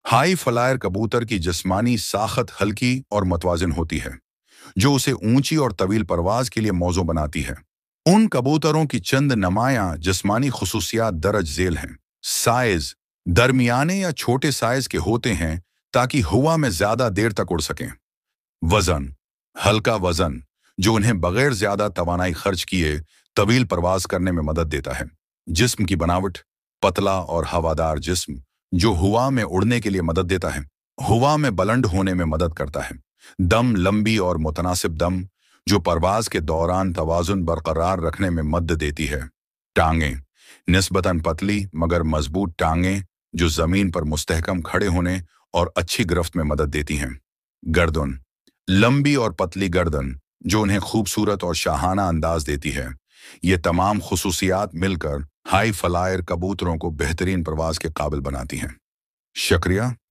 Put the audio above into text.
High flyer कबूतर की जिस्मानी साखत हल्की और मतवाजिन होती है, जो उसे ऊंची और तवील परवाज के लिए मौजू बनाती है। उन कबूतरों की चंद नुमायां जिस्मानी खसूसियात दरज झेल हैं। साइज दरमियाने या छोटे साइज के होते हैं ताकि हवा में ज्यादा देर तक उड़ सकें। वजन हल्का वजन, जो उन्हें बगैर ज्यादा तवानाई खर्च किए तवील परवाज करने में मदद देता है। जिस्म की बनावट पतला और हवादार जिस्म, जो हवा में उड़ने के लिए मदद देता है, हवा में बुलंद होने में मदद करता है। दम लंबी और मुतनासिब दम, जो परवाज के दौरान तवाजुन बरकरार रखने में मदद देती है। टांगें निस्बतन पतली मगर मजबूत टांगें, जो जमीन पर मुस्तहकम खड़े होने और अच्छी गिरफ्त में मदद देती हैं। गर्दन लंबी और पतली गर्दन, जो उन्हें खूबसूरत और शाहाना अंदाज देती है। ये तमाम खुसूसियात मिलकर हाई फ्लायर कबूतरों को बेहतरीन प्रवास के काबिल बनाती हैं। शुक्रिया।